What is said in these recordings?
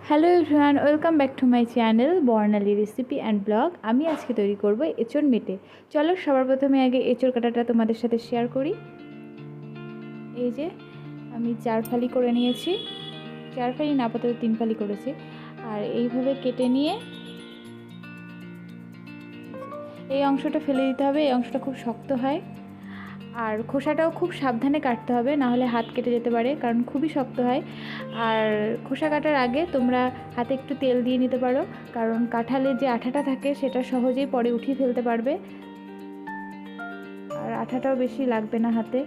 Hello everyone, welcome back to my channel Barnali recipe and blog. আমি আজকে তৈরি করব এঁচোড় মেটে। চলো সবার প্রথমে আগে এঁচোড় কাটাটা তোমাদের সাথে শেয়ার করি। এই যে আমি 4 ফালি করে নিয়েছি, 4 ফালি না আপাতত 3 ফালি করেছি। আর এইভাবে কেটে নিয়ে এই অংশটা ফেলে দিতে হবে। এই অংশটা খুব শক্ত হয়, আর খোসাটাও খুব সাবধানে কাটতে হবে, না হলে হাত কেটে যেতে পারে, কারণ খুবই শক্ত হয়। আর খোসা কাটার আগে তোমরা হাতে একটু তেল দিয়ে নিতে পারো, কারণ কাঁঠালের যে আঠাটা থাকে সেটা সহজেই পরে উঠিয়ে ফেলতে পারবে, আর আঠাটাও বেশি লাগবে না হাতে।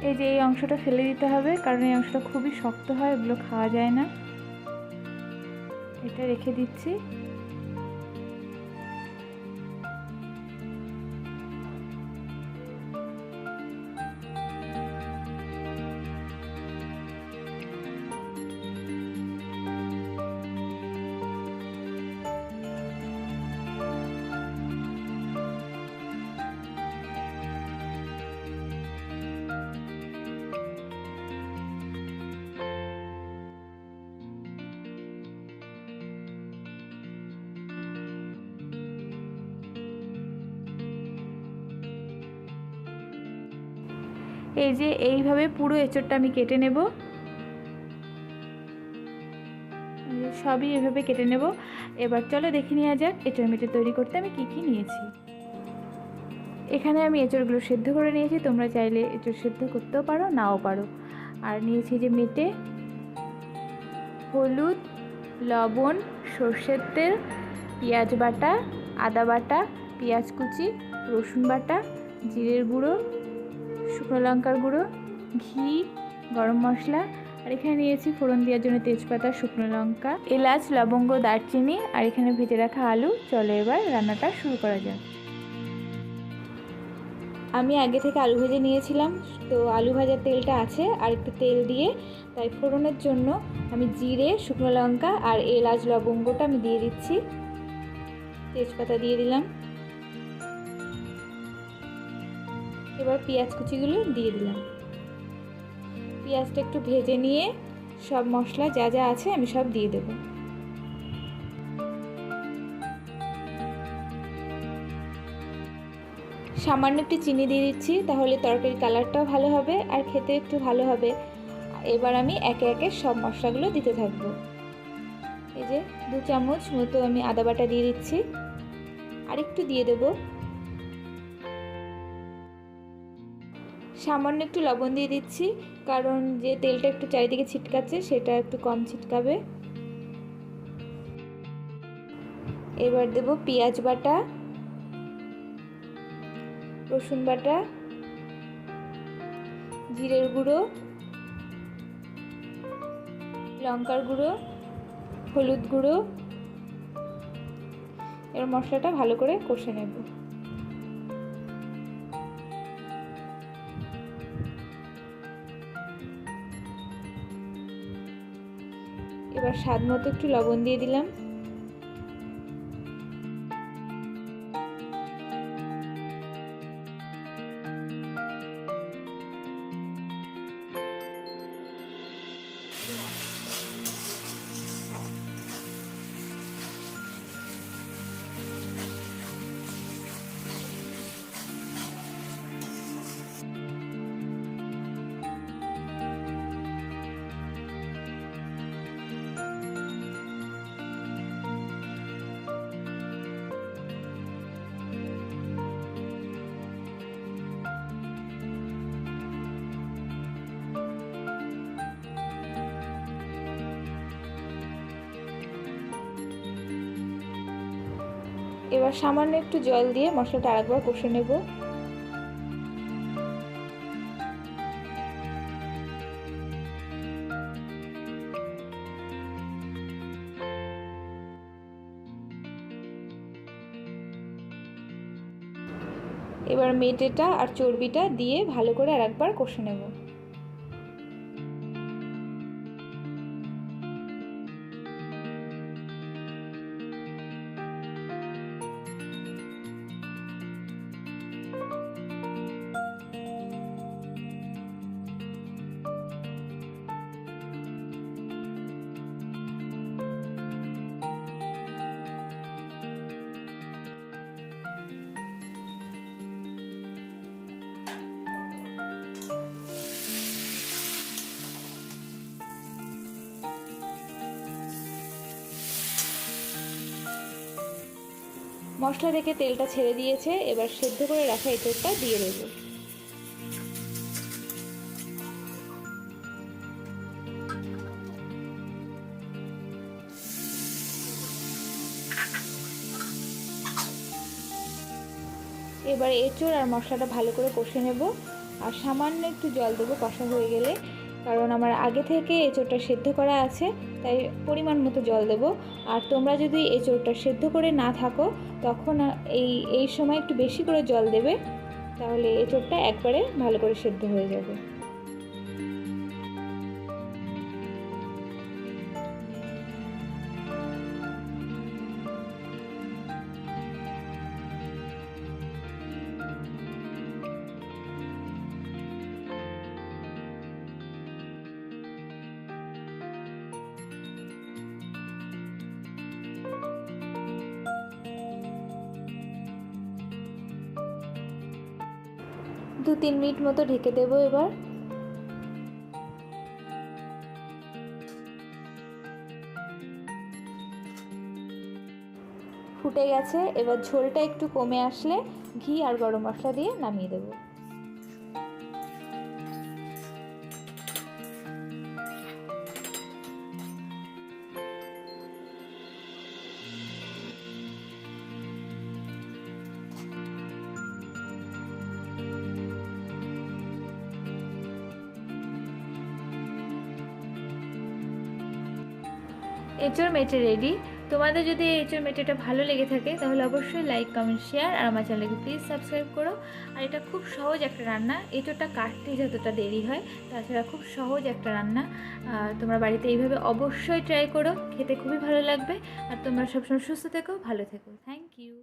এই যে এই অংশটা ফেলে দিতে হবে, কারণ এই অংশটা খুবই শক্ত হয়, এগুলো খাওয়া যায় না। এটা রেখে দিচ্ছি। এই যে এইভাবে পুরো এঁচোড়টা আমি কেটে নেব, সবই এভাবে কেটে নেব। এবার চলো দেখে নেওয়া যাক এঁচোড় মেটে তৈরি করতে আমি কি কি নিয়েছি। এখানে আমি এঁচোড়গুলো সেদ্ধ করে নিয়েছি, তোমরা চাইলে এঁচোড় সেদ্ধ করতেও পারো, নাও পারো। আর নিয়েছি যে মেটে, হলুদ, লবণ, সর্ষের তেল, পেঁয়াজ বাটা, আদা বাটা, পেঁয়াজ কুচি, রসুন বাটা, জিরের গুঁড়ো, শুকনো লঙ্কার গুঁড়ো, ঘি, গরম মশলা। আর এখানে নিয়েছি ফোড়ন দেওয়ার জন্য তেজপাতা, শুকনো লঙ্কা, এলাচ, লবঙ্গ, দারচিনি, আর এখানে ভেজে রাখা আলু। চলো এবার রান্নাটা শুরু করা যাক। আমি আগে থেকে আলু ভেজে নিয়েছিলাম, তো আলু ভাজার তেলটা আছে, আর একটু তেল দিয়ে তাই ফোড়নের জন্য আমি জিরে, শুকনো লঙ্কা আর এলাচ লবঙ্গটা আমি দিয়ে দিচ্ছি, তেজপাতা দিয়ে দিলাম। এবার পেঁয়াজ কুচিগুলো দিয়ে দিলাম। পেঁয়াজটা একটু ভেজে নিয়ে সব মশলা যা যা আছে আমি সব দিয়ে দেব। সামান্য একটু চিনি দিয়ে দিচ্ছি, তাহলে তরকারির কালারটাও ভালো হবে আর খেতে একটু ভালো হবে। এবার আমি একে একে সব মশলাগুলো দিতে থাকবো। এই যে 2 চামচ মতো আমি আদা বাটা দিয়ে দিচ্ছি, আর একটু দিয়ে দেব। সামান্য একটু লবণ দিয়ে দিচ্ছি, কারণ যে তেলটা একটু চারিদিকে ছিটকাচ্ছে সেটা একটু কম ছিটকাবে। এবার দেব পেঁয়াজ বাটা, রসুন বাটা, জিরের গুঁড়ো, লঙ্কার গুঁড়ো, হলুদ গুঁড়ো। এবার মশলাটা ভালো করে কষে নেব। এবার স্বাদ মতো একটু লবণ দিয়ে দিলাম। এবার সামান্য একটু জল দিয়ে মশলাটা আরেকবার কষে নেব। এবার মেটেটা আর চর্বিটা দিয়ে ভালো করে আরেকবার কষে নেব। মশলা থেকে তেলটা ছেড়ে দিয়েছে, এবার সেদ্ধ করে রাখা এঁচোড়টা দিয়ে দেব। এবার এঁচোড় আর মশলাটা ভালো করে কষে নেব, আর সামান্য একটু জল দেবো কষা হয়ে গেলে, কারণ আমার আগে থেকে এঁচোড়টা সেদ্ধ করা আছে, তাই পরিমাণ মতো জল দেবো। আর তোমরা যদি এঁচোড়টা সেদ্ধ করে না থাকো তখন এই সময় একটু বেশি করে জল দেবে, তাহলে এঁচোড়টা একবারে ভালো করে সেদ্ধ হয়ে যাবে। 2-3 মিনিট মতো ঢেকে দেবো। এবার ফুটে গেছে, এবার ঝোলটা একটু কমে আসলে ঘি আর গরম মশলা দিয়ে নামিয়ে দেবো। এঁচোড় মেটে রেডি। তোমাদের যদি এই এঁচোড় মেটেটা ভালো লেগে থাকে তাহলে অবশ্যই লাইক, কমেন্ট, শেয়ার, আর আমার চ্যানেলকে প্লিজ সাবস্ক্রাইব করো। আর এটা খুব সহজ একটা রান্না, এঁচোড়টা কাটতে যতটা দেরি হয়, তাছাড়া খুব সহজ একটা রান্না। তোমরা বাড়িতে এইভাবে অবশ্যই ট্রাই করো, খেতে খুবই ভালো লাগবে। আর তোমরা সবসময় সুস্থ থেকো, ভালো থেকো। Thank you.